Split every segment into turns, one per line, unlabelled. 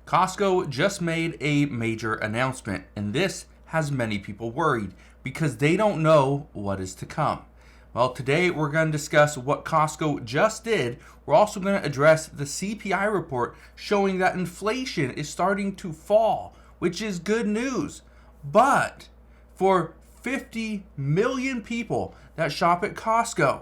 Costco just made a major announcement, and this has many people worried because they don't know what is to come. Well, today we're going to discuss what Costco just did. We're also going to address the CPI report showing that inflation is starting to fall, which is good news. But for 50 million people that shop at Costco,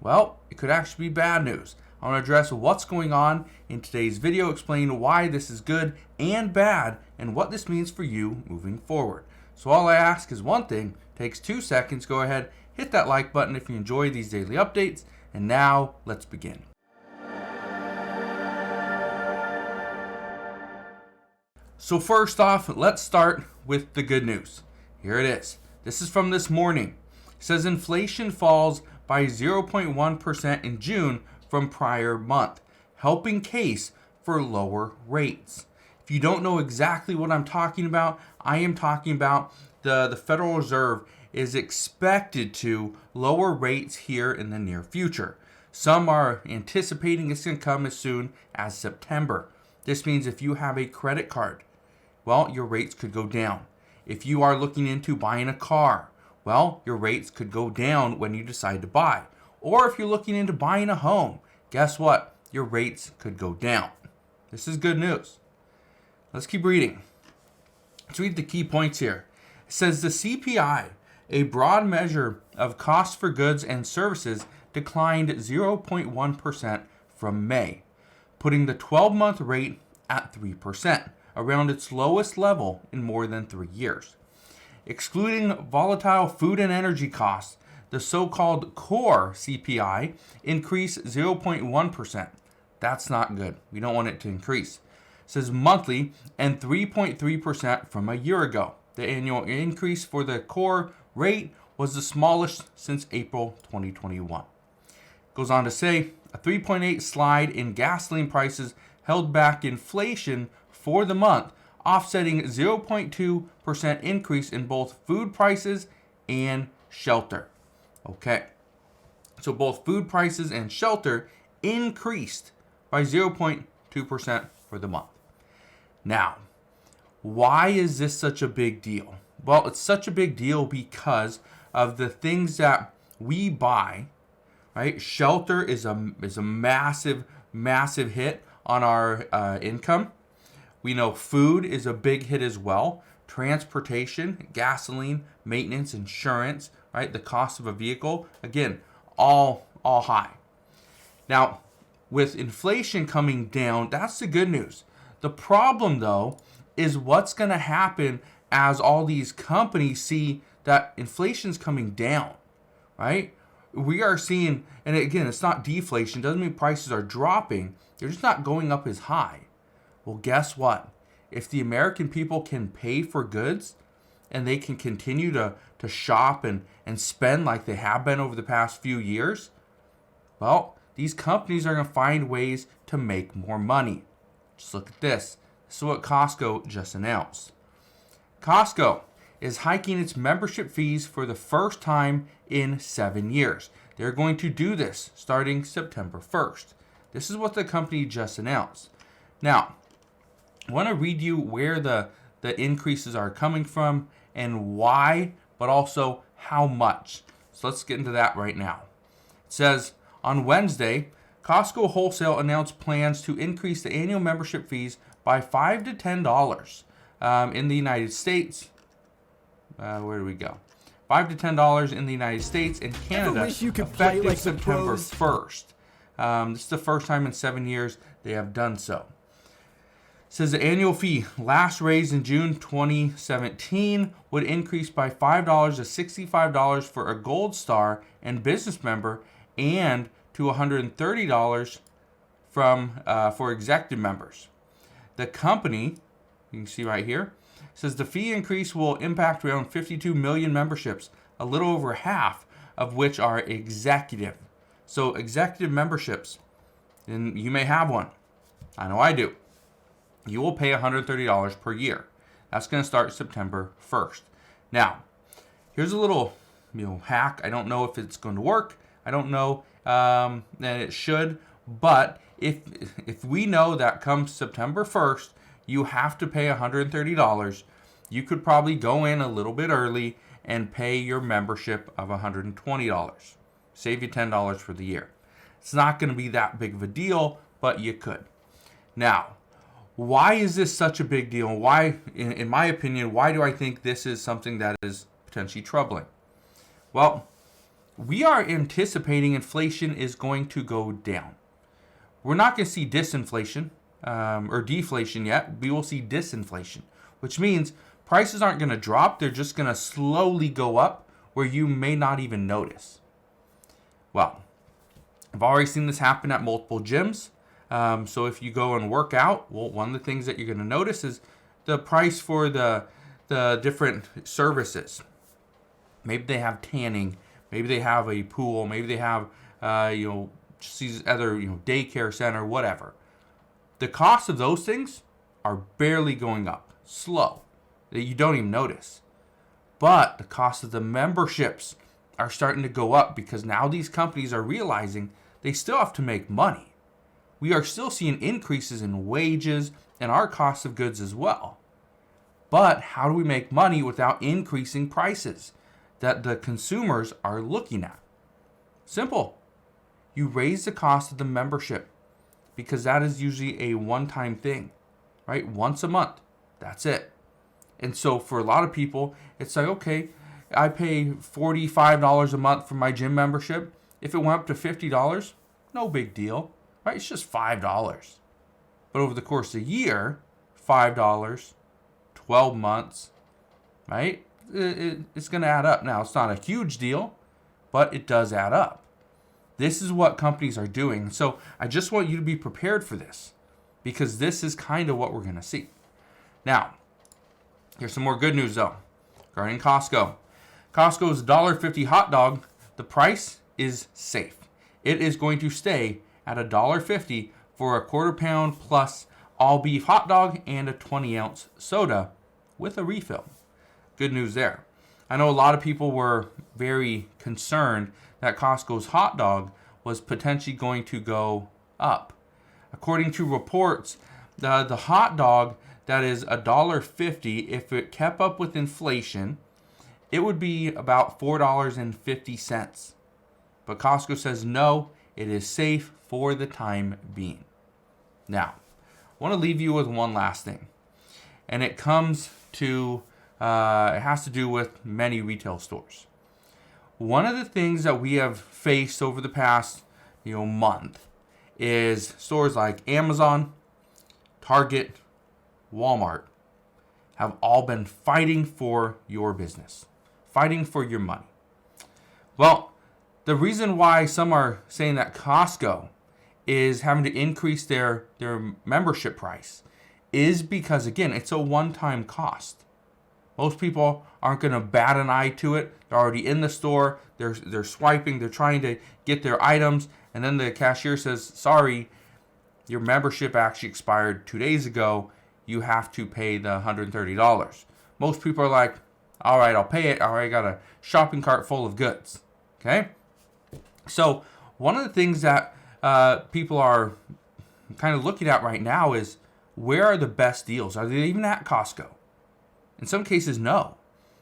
well, it could actually be bad news. I want to address what's going on in today's video, explain why this is good and bad, and what this means for you moving forward. So all I ask is one thing, takes 2 seconds, go ahead, hit that like button if you enjoy these daily updates, and now let's begin. So first off, let's start with the good news. Here it is. This is from this morning. It says inflation falls by 0.1% in June from prior month, helping case for lower rates. If you don't know exactly what I'm talking about, I am talking about the Federal Reserve is expected to lower rates here in the near future. Some are anticipating it's going to come as soon as September. This means if you have a credit card, well, your rates could go down. If you are looking into buying a car, well, your rates could go down when you decide to buy. Or if you're looking into buying a home, guess what? Your rates could go down. This is good news. Let's keep reading. Let's read the key points here. It says the CPI, a broad measure of costs for goods and services, declined 0.1% from May, putting the 12-month rate at 3%, around its lowest level in more than 3 years. Excluding volatile food and energy costs, the so-called core CPI increased 0.1%. That's not good. We don't want it to increase. It says monthly and 3.3% from a year ago. The annual increase for the core rate was the smallest since April 2021. Goes on to say a 3.8 slide in gasoline prices held back inflation for the month, offsetting 0.2% increase in both food prices and shelter. Okay, so both food prices and shelter increased by 0.2% for the month. Now, why is this such a big deal? Well, it's such a big deal because of the things that we buy, right? Shelter is a massive hit on our income. We know food is a big hit as well. Transportation, gasoline, maintenance, insurance, right? The cost of a vehicle, again, all high. Now, with inflation coming down, that's the good news. The problem, though, is what's going to happen as all these companies see that inflation's coming down, right? We are seeing, and again, it's not deflation. It doesn't mean prices are dropping. They're just not going up as high. Well, guess what? If the American people can pay for goods and they can continue to shop and spend like they have been over the past few years, well, these companies are going to find ways to make more money. Just look at this. This is what Costco just announced. Costco is hiking its membership fees for the first time in 7 years. They're going to do this starting September 1st. This is what the company just announced. Now, I want to read you where the increases are coming from and why, but also how much. So let's get into that right now. It says, on Wednesday, Costco Wholesale announced plans to increase the annual membership fees by $5 to $10 in the United States. Where do we go? $5 to $10 in the United States and Canada, effective like September 1st. This is the first time in 7 years they have done so. It says the annual fee, last raised in June 2017, would increase by $5 to $65 for a Gold Star and business member, and to $130 for executive members. The company, you can see right here, says the fee increase will impact around 52 million memberships, a little over half of which are executive. So executive memberships, and you may have one. I know I do. You will pay $130 per year. That's going to start September 1st. Now, here's a little hack. I don't know if it's going to work. I don't know that it should. But if we know that come September 1st, you have to pay $130. You could probably go in a little bit early and pay your membership of $120. Save you $10 for the year. It's not going to be that big of a deal, but you could. Now, why is this such a big deal? Why, in my opinion, why do I think this is something that is potentially troubling? Well, we are anticipating inflation is going to go down. We're not going to see disinflation or deflation yet. We will see disinflation, which means prices aren't going to drop. They're just going to slowly go up where you may not even notice. Well, I've already seen this happen at multiple gyms. So if you go and work out, well, one of the things that you're going to notice is the price for the different services. Maybe they have tanning. Maybe they have a pool. Maybe they have, just these other, daycare center, whatever. The cost of those things are barely going up, slow, that you don't even notice. But the cost of the memberships are starting to go up because now these companies are realizing they still have to make money. We are still seeing increases in wages and our cost of goods as well. But how do we make money without increasing prices that the consumers are looking at? Simple. You raise the cost of the membership because that is usually a one-time thing, right? Once a month. That's it. And so for a lot of people, it's like, okay, I pay $45 a month for my gym membership. If it went up to $50, no big deal, right? It's just $5. But over the course of a year, $5, 12 months, right? It's going to add up. Now, it's not a huge deal, but it does add up. This is what companies are doing. So I just want you to be prepared for this because this is kind of what we're going to see. Now, here's some more good news though regarding Costco. Costco's $1.50 hot dog, the price is safe. It is going to stay at $1.50 for a quarter pound plus all beef hot dog and a 20-ounce soda with a refill. Good news there. I know a lot of people were very concerned that Costco's hot dog was potentially going to go up. According to reports, the hot dog that is $1.50, if it kept up with inflation, it would be about $4.50. But Costco says no, it is safe for the time being. Now, I want to leave you with one last thing. And it comes to, it has to do with many retail stores. One of the things that we have faced over the past, month is stores like Amazon, Target, Walmart have all been fighting for your business, fighting for your money. Well, the reason why some are saying that Costco is having to increase their membership price is because, again, it's a one-time cost. Most people aren't going to bat an eye to it. They're already in the store. They're swiping. They're trying to get their items. And then the cashier says, sorry, your membership actually expired 2 days ago. You have to pay the $130. Most people are like, all right, I'll pay it. I already got a shopping cart full of goods. Okay? So one of the things that people are kind of looking at right now is where are the best deals? Are they even at Costco? In some cases, no.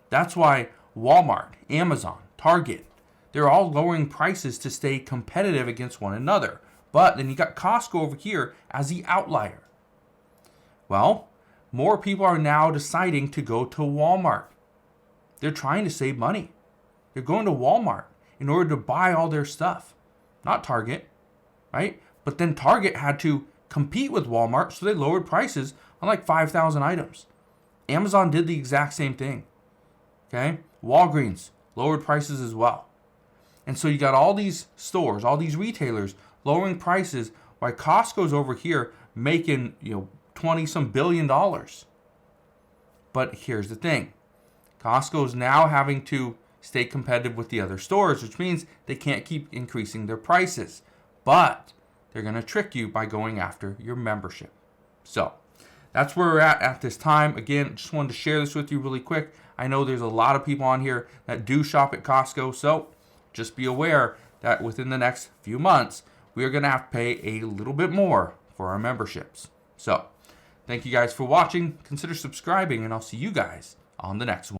That's why Walmart, Amazon, Target, they're all lowering prices to stay competitive against one another. But then you got Costco over here as the outlier. Well, more people are now deciding to go to Walmart. They're trying to save money. They're going to Walmart in order to buy all their stuff, not Target, right? But then Target had to compete with Walmart, so they lowered prices on like 5,000 items. Amazon did the exact same thing. Okay? Walgreens lowered prices as well. And so you got all these stores, all these retailers lowering prices while Costco's over here making, 20-some billion dollars. But here's the thing. Costco's now having to stay competitive with the other stores, which means they can't keep increasing their prices. But they're going to trick you by going after your membership. So that's where we're at this time. Again, just wanted to share this with you really quick. I know there's a lot of people on here that do shop at Costco, so just be aware that within the next few months, we are going to have to pay a little bit more for our memberships. So Thank you guys for watching. Consider subscribing, and I'll see you guys on the next one.